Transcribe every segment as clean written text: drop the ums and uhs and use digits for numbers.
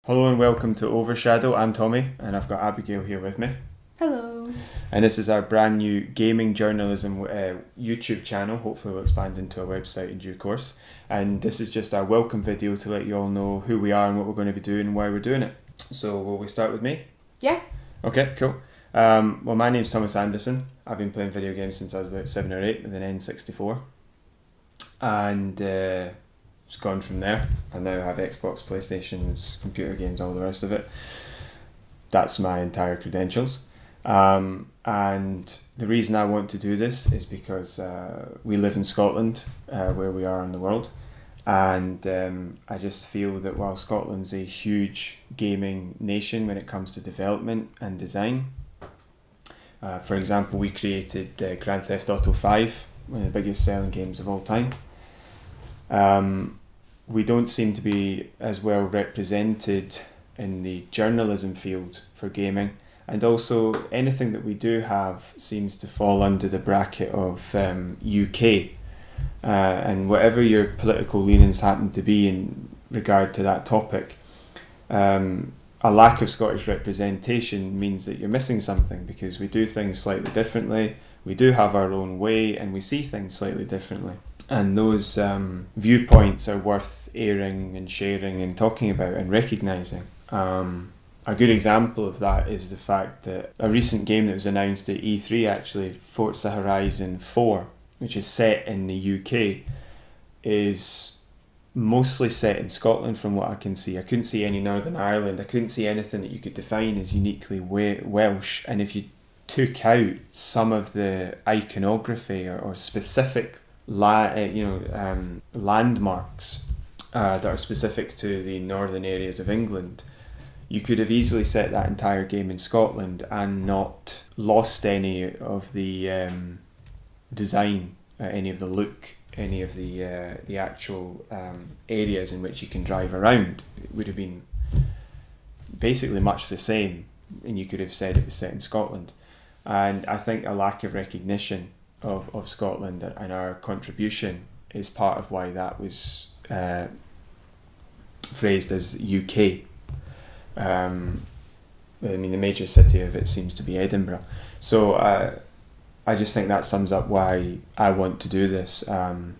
Hello and welcome to Overshadow. I'm Tommy and I've got Abigail here with me. Hello. And this is our brand new gaming journalism YouTube channel. Hopefully we'll expand into a website in due course. And this is just our welcome video to let you all know who we are and what we're going to be doing and why we're doing it. So will we start with me? Yeah. Okay, cool. Well, my name's Thomas Anderson. I've been playing video games since I was about 7 or 8 with an N64. And it's gone from there. I now have Xbox, PlayStations, computer games, all the rest of it. That's my entire credentials. And the reason I want to do this is because we live in Scotland, where we are in the world. And I just feel that while Scotland's a huge gaming nation when it comes to development and design, for example, we created Grand Theft Auto 5, one of the biggest selling games of all time. We don't seem to be as well represented in the journalism field for gaming, and also anything that we do have seems to fall under the bracket of UK, and whatever your political leanings happen to be in regard to that topic, a lack of Scottish representation means that you're missing something, because we do things slightly differently, we do have our own way, and we see things slightly differently. And those viewpoints are worth airing and sharing and talking about and recognising. A good example of that is the fact that a recent game that was announced at E3, actually, Forza Horizon 4, which is set in the UK, is mostly set in Scotland from what I can see. I couldn't see any Northern Ireland. I couldn't see anything that you could define as uniquely Welsh. And if you took out some of the iconography or specific landmarks that are specific to the northern areas of England, you could have easily set that entire game in Scotland and not lost any of the design, any of the look, any of the actual areas in which you can drive around. It would have been basically much the same, and you could have said it was set in Scotland. And I think a lack of recognition of Scotland and our contribution is part of why that was phrased as UK. I mean, the major city of it seems to be Edinburgh. So I just think that sums up why I want to do this, or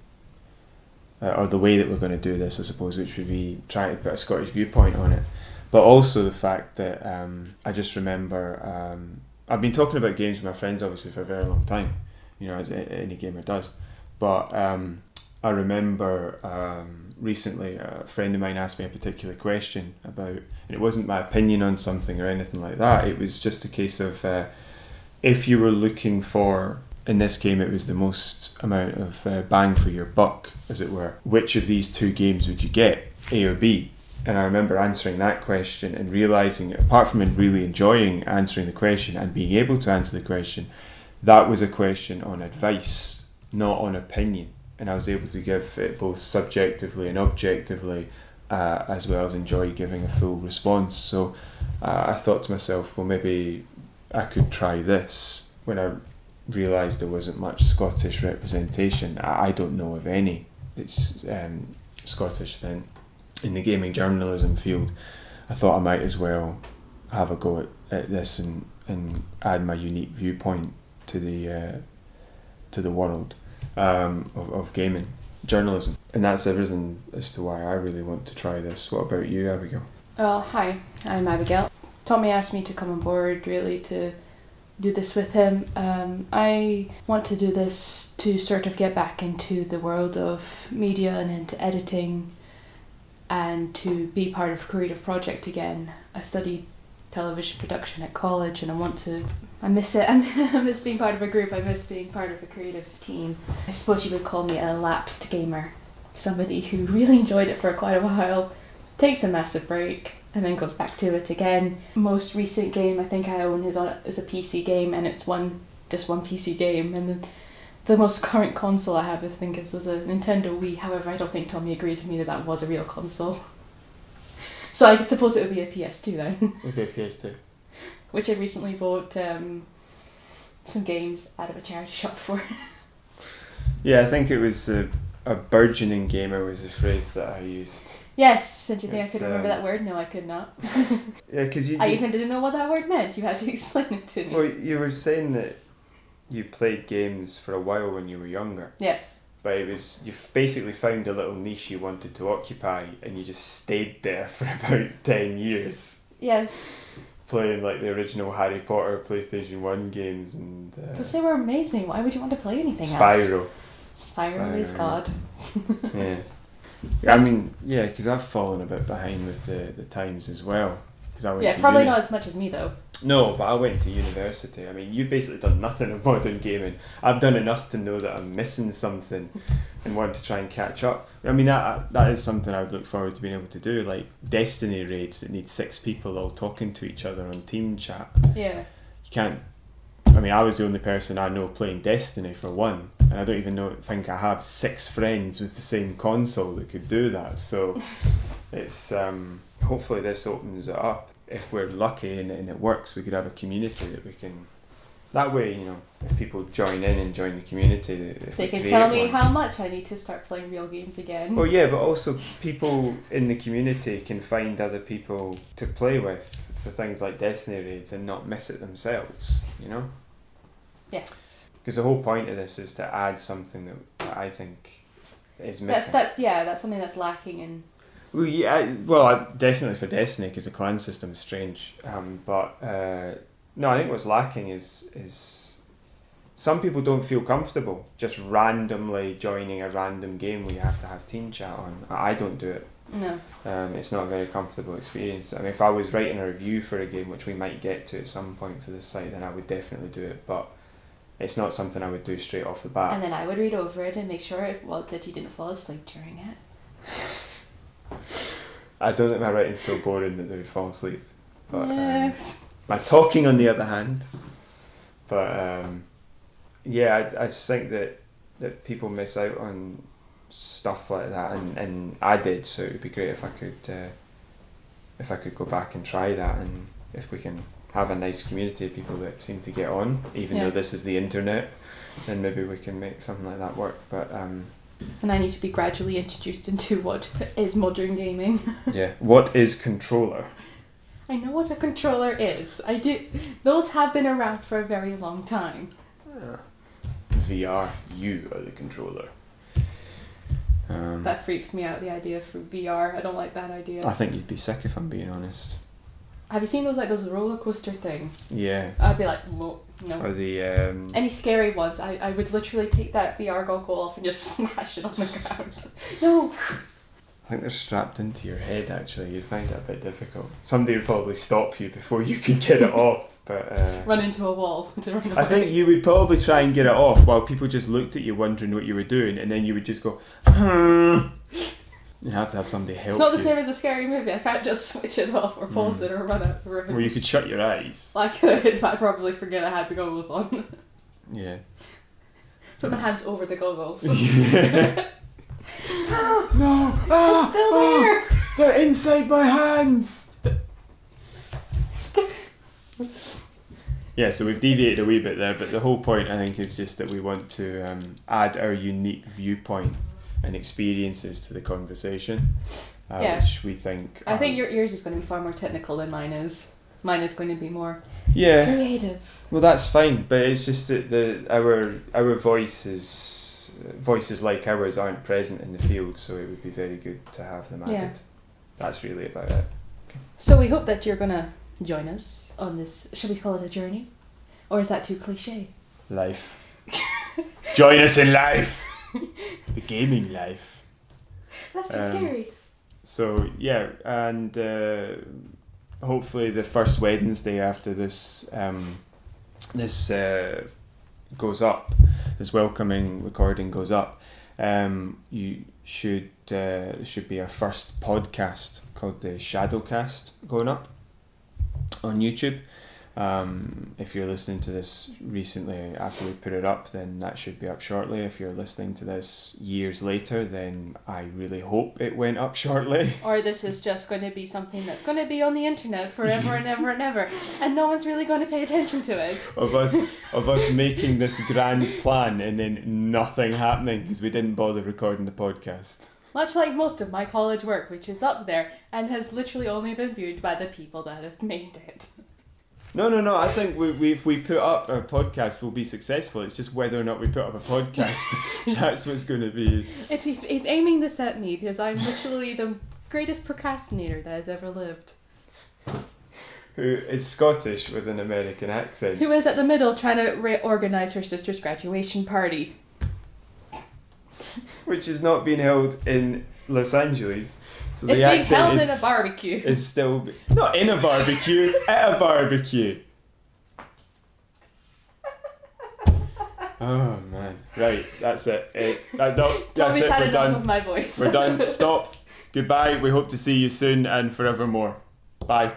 the way that we're going to do this, I suppose, which would be trying to put a Scottish viewpoint on it. But also the fact that I just remember, I've been talking about games with my friends, obviously, for a very long time, as any gamer does. But I remember recently a friend of mine asked me a particular question about, and it wasn't my opinion on something or anything like that, it was just a case of if you were looking for, in this game it was the most amount of bang for your buck, as it were, which of these two games would you get, A or B? And I remember answering that question and realising, apart from really enjoying answering the question and being able to answer the question, that was a question on advice, not on opinion. And I was able to give it both subjectively and objectively, as well as enjoy giving a full response. So I thought to myself, well, maybe I could try this. When I realised there wasn't much Scottish representation, I don't know of any that's Scottish then, in the gaming journalism field, I thought I might as well have a go at this and add my unique viewpoint to the world of gaming journalism. And that's everything as to why I really want to try this. What about you, Abigail? Well, hi, I'm Abigail. Tommy asked me to come on board really to do this with him. I want to do this to sort of get back into the world of media and into editing and to be part of a creative project again. I studied television production at college and I miss it. I miss being part of a group. I miss being part of a creative team. I suppose you would call me a lapsed gamer. Somebody who really enjoyed it for quite a while, takes a massive break, and then goes back to it again. Most recent game I think I own is a PC game, and it's just one PC game. And then the most current console I have, I think, is a Nintendo Wii. However, I don't think Tommy agrees with me that was a real console. So I suppose it would be a PS2 then. It would be a PS2. Which I recently bought some games out of a charity shop for. Yeah, I think it was a a burgeoning gamer was the phrase that I used. Yes, did you think I It's, could remember that word? No, I could not. Yeah, because I even didn't know what that word meant. You had to explain it to me. Well, you were saying that you played games for a while when you were younger. Yes. But you've basically found a little niche you wanted to occupy, and you just stayed there for about 10 years. Yes. Playing like the original Harry Potter PlayStation 1 games and... Because they were amazing. Why would you want to play anything Spyro. else? Spyro is God. Yeah. I mean, yeah, because I've fallen a bit behind with the times as well. Probably not as much as me though. No, but I went to university. I mean, you've basically done nothing in modern gaming. I've done enough to know that I'm missing something and want to try and catch up. I mean, that is something I would look forward to being able to do, like Destiny raids that need 6 people all talking to each other on team chat. Yeah. You can't... I mean, I was the only person I know playing Destiny for one, and I don't even think I have 6 friends with the same console that could do that. So it's hopefully this opens it up. If we're lucky and it works, we could have a community that we can... That way, you know, if people join in and join the community... If they can tell me how much I need to start playing real games again. Well, yeah, but also people in the community can find other people to play with for things like Destiny raids and not miss it themselves, you know? Yes. Because the whole point of this is to add something that I think is missing. That's something that's lacking in... Well, yeah, definitely for Destiny, because the clan system is strange. But no, I think what's lacking is some people don't feel comfortable just randomly joining a random game where you have to have team chat on. I don't do it. No. It's not a very comfortable experience. I mean, if I was writing a review for a game, which we might get to at some point for this site, then I would definitely do it. But it's not something I would do straight off the bat. And then I would read over it and make sure that you didn't fall asleep during it. I don't think my writing's so boring that they would fall asleep. But yes. my talking, on the other hand. But yeah, I just think that people miss out on stuff like that, and I did. So it would be great if I could go back and try that, and if we can have a nice community of people that seem to get on, even though this is the internet, then maybe we can make something like that work. But and I need to be gradually introduced into what is modern gaming. Yeah. What is controller? I know what a controller is. I do. Those have been around for a very long time. VR. You are the controller. That freaks me out, the idea for VR. I don't like that idea. I think you'd be sick if I'm being honest. Have you seen those roller coaster things? Yeah. I'd be like, no. Or the Any scary ones, I would literally take that VR goggle off and just smash it on the ground. No. I think they're strapped into your head. Actually, you'd find it a bit difficult. Somebody would probably stop you before you could get it off. But run into a wall to run away. I think you would probably try and get it off while people just looked at you wondering what you were doing, and then you would just go. You have to have somebody help you. It's not the same as a scary movie. I can't just switch it off or pause it or run out the room. Well, you could shut your eyes. I could, but I'd probably forget I had the goggles on. Yeah. Put my hands over the goggles. Yeah. No! It's still there! They're inside my hands! Yeah, so we've deviated a wee bit there, but the whole point, I think, is just that we want to add our unique viewpoint and experiences to the conversation, which we think... I think yours is going to be far more technical than mine is. Mine is going to be more creative. Well, that's fine, but it's just that our voices like ours aren't present in the field, so it would be very good to have them added. Yeah. That's really about it. Okay. So we hope that you're going to join us on this, should we call it a journey? Or is that too cliche? Life. Join us in life! The gaming life. That's too scary. So yeah, and hopefully the first Wednesday after this goes up, this welcoming recording goes up, you should be our first podcast called the Shadowcast going up on YouTube. If you're listening to this recently after we put it up, then that should be up shortly. If you're listening to this years later, then I really hope it went up shortly. Or this is just going to be something that's going to be on the internet forever and ever and ever, and no one's really going to pay attention to it. Of us making this grand plan and then nothing happening because we didn't bother recording the podcast. Much like most of my college work, which is up there and has literally only been viewed by the people that have made it. No. I think if we put up a podcast, we'll be successful. It's just whether or not we put up a podcast. That's what's going to be. He's aiming this at me because I'm literally the greatest procrastinator that has ever lived. Who is Scottish with an American accent. Who is at the middle trying to reorganise her sister's graduation party. Which is not being held in Los Angeles. So it's the being accent held in a barbecue. Is still not in a barbecue, at a barbecue. Oh man, right, that's it. That's Tommy's it. had We're enough done. of my voice. We're done. Stop. Goodbye. We hope to see you soon and forevermore. Bye.